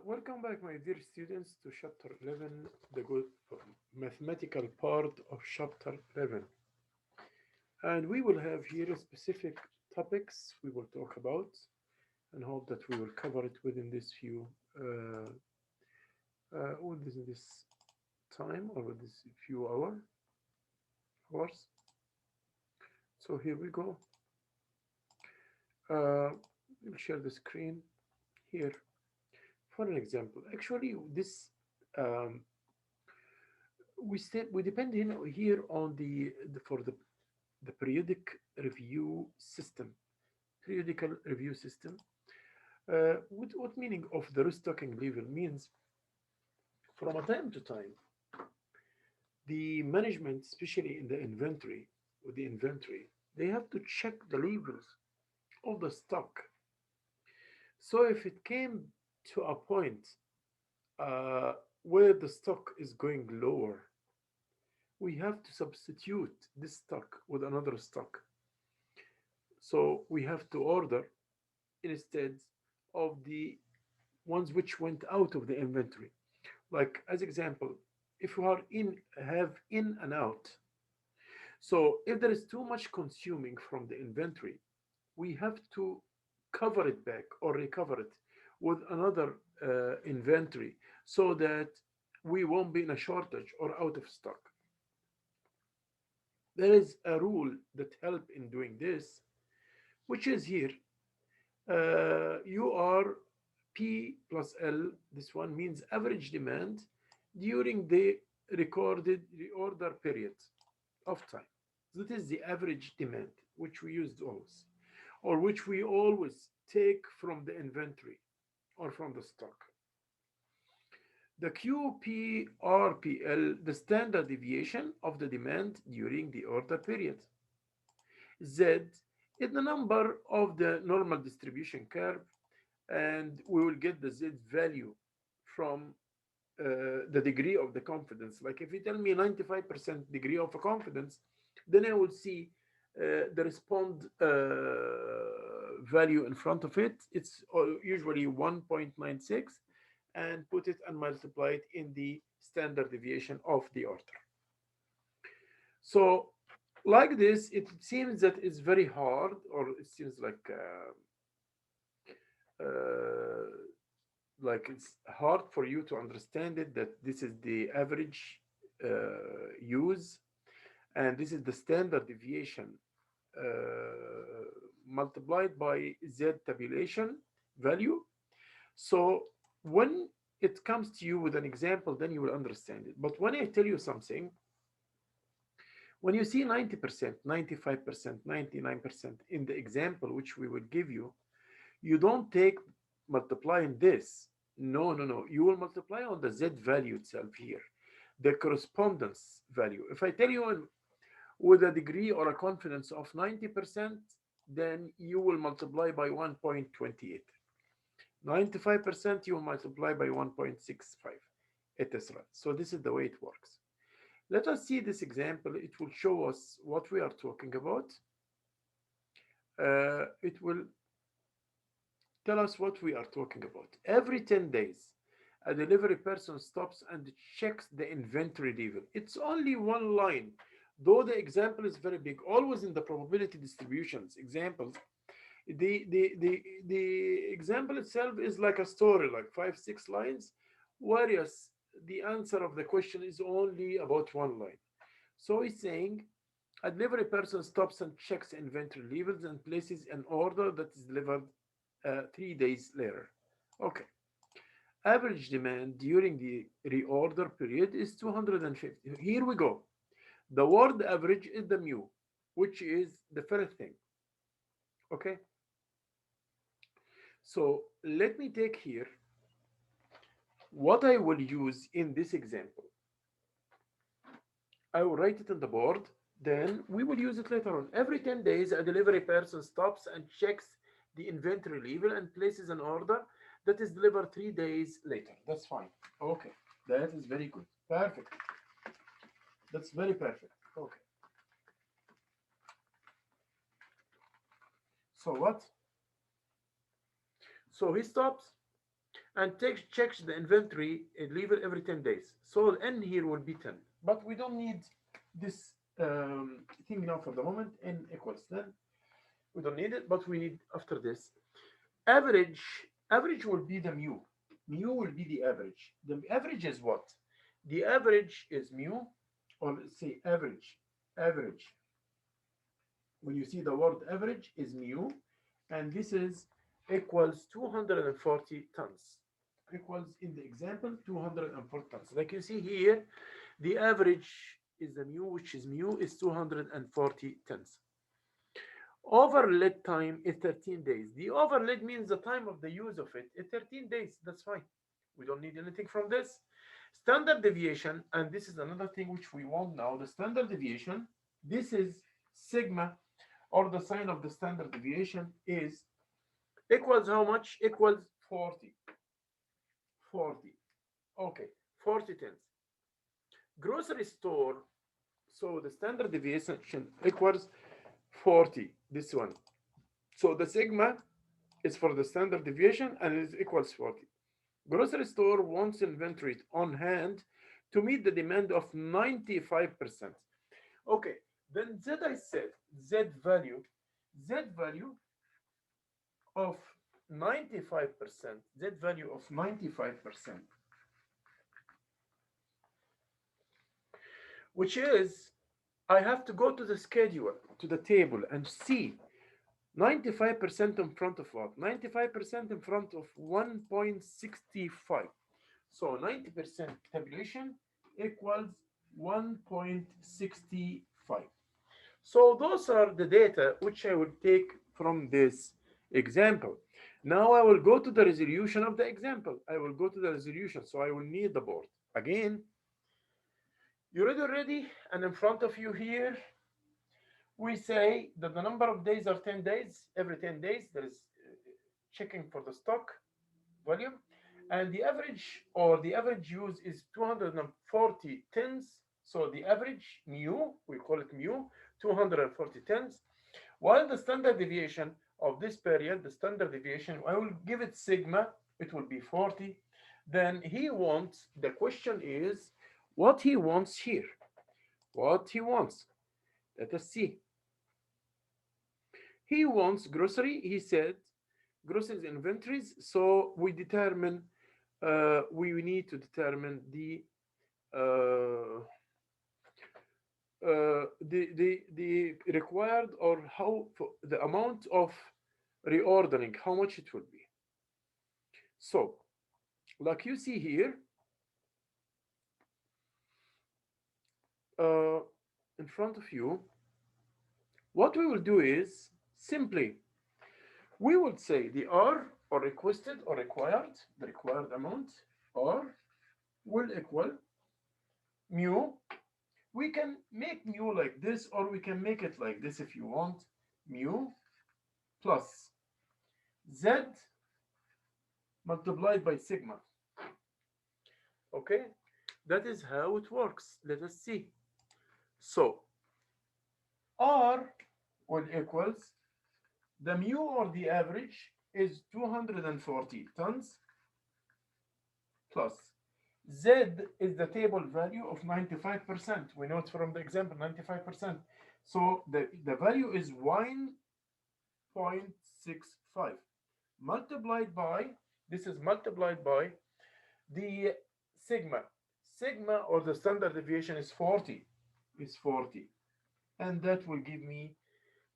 Welcome back, my dear students, to chapter 11, the good mathematical part of chapter 11. And we will have here specific topics we will talk about and hope that we will cover it within this within this time or with this few hours. So here we go. We'll share the screen here for an example. Actually, this um, we depend here on the periodic review system. Periodical review system. What meaning of the restocking level means from a time to time, the management, especially in the inventory, with the inventory, they have to check the levels of the stock. So if it came to a point uh, where the stock is going lower, we have to substitute this stock with another stock. So we have to order instead of the ones which went out of the inventory. Like as example, if you are in have in and out. So if there is too much consuming from the inventory, we have to cover it back or recover it with another inventory so that we won't be in a shortage or out of stock. There is a rule that help in doing this, which is here. You are P plus L. This one means average demand during the recorded reorder period of time. That is the average demand, which we used always, or which we always take from the inventory or from the stock. The QPRPL, the standard deviation of the demand during the order period. Z is the number of the normal distribution curve, and we will get the Z value from the degree of the confidence. Like if you tell me 95% degree of confidence, then I will see the respond value in front of it. It's usually 1.96 and put it and multiply it in the standard deviation of the order. So like this, it seems that it's very hard, or it seems uh, like it's hard for you to understand it, that this is the average use and this is the standard deviation multiplied by Z tabulation value. So when it comes to you with an example, then you will understand it. But when I tell you something, when you see 90%, 95%, 99% in the example which we will give you, you don't take multiplying this. No, no, no. You will multiply on the Z value itself here, the correspondence value. If I tell you with a degree or a confidence of 90%, then you will multiply by 1.28. 95%, you will multiply by 1.65, etc. So this is the way it works. Let us see this example. It will show us what we are talking about. It will tell us what we are talking about. Every 10 days, a delivery person stops and checks the inventory level. It's only one line, though the example is very big. Always in the probability distributions examples, the example itself is like a story, like 5-6 lines, whereas the answer of the question is only about one line. So it's saying a delivery person stops and checks inventory levels and places an order that is delivered 3 days later. Okay. Average demand during the reorder period is 250. Here we go. The word average is the mu, which is the first thing. Okay. So let me take here what I will use in this example. I will write it on the board, then we will use it later on. Every 10 days, a delivery person stops and checks the inventory level and places an order that is delivered 3 days later. That's fine. Okay, that is very good. Perfect. That's very perfect. Okay. So what? So he stops and checks the inventory level every 10 days. So n here will be 10. But we don't need this thing now for the moment. N equals 10. We don't need it, but we need after this. Average, average will be the mu. Mu will be the average. The average is what? The average is mu, or let's say average. Average. When you see the word average is mu, and this is equals 240 tons. Equals in the example 240 tons. Like you see here, the average is the mu, which is mu is 240 tons. Overlay time is 13 days. The overlay means the time of the use of it is 13 days. That's fine. We don't need anything from this. Standard deviation, and this is another thing which we want now, the standard deviation. This is sigma, or the sign of the standard deviation is equals how much? Equals 40. 40. Okay, 40 tens. Grocery store, so the standard deviation equals 40, this one. So the sigma is for the standard deviation and it equals 40. Grocery store wants inventory on hand to meet the demand of 95%. Okay, then Z I said, Z value of 95%, Z value of 95%, which is I have to go to the schedule, to the table, and see 95% in front of what? 95% in front of 1.65. So 90% tabulation equals 1.65. So those are the data which I will take from this example. Now I will go to the resolution of the example. I will go to the resolution. So I will need the board. Again, you read already, and in front of you here, we say that the number of days are 10 days. Every 10 days, there is checking for the stock volume. And the average, or the average use, is 240 tens. So the average mu, we call it mu, 240 tens. While the standard deviation of this period, the standard deviation, I will give it sigma, it will be 40. Then he wants, the question is, what he wants here. What he wants. Let us see. He wants grocery, he said, groceries inventories. So we determine, we need to determine uh, the required, or how the amount of reordering, how much it will be. So, like you see here, uh, in front of you, what we will do is simply we would say the R, or requested or required, the required amount, R will equal mu. We can make mu like this, or we can make it like this if you want. Mu plus Z multiplied by sigma. Okay, that is how it works. Let us see. So R will equals the mu, or the average, is 240 tons, plus Z is the table value of 95%. We know it from the example, 95%. So the value is 1.65 multiplied by, this is multiplied by the sigma. Sigma, or the standard deviation, is 40. Is 40. And that will give me,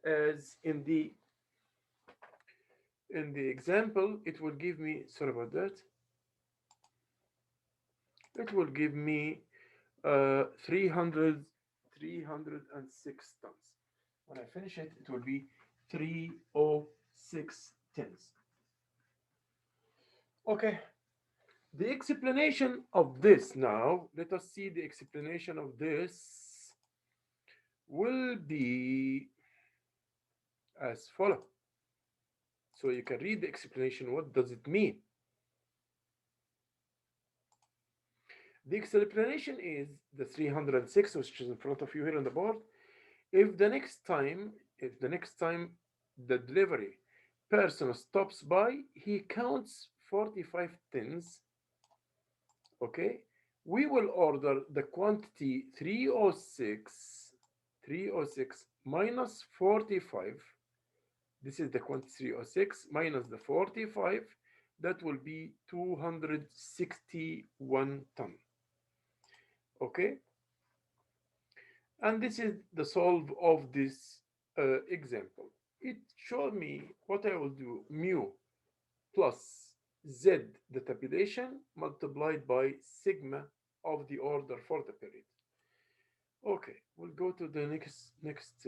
as in the example, it will give me, sorry about that, it will give me 306 tons. When I finish it, it will be 306 tons. Okay, the explanation of this now, let us see the explanation of this will be as follow. So you can read the explanation. What does it mean? The explanation is the 306, which is in front of you here on the board. If the next time the delivery person stops by, he counts 45 tins, okay, we will order the quantity 306 minus 45. This is the quantity 306 minus the 45. That will be 261 ton. Okay, and this is the solve of this example. It showed me what I will do: mu plus z, the tabulation, multiplied by sigma of the order for the period. Okay, we'll go to the next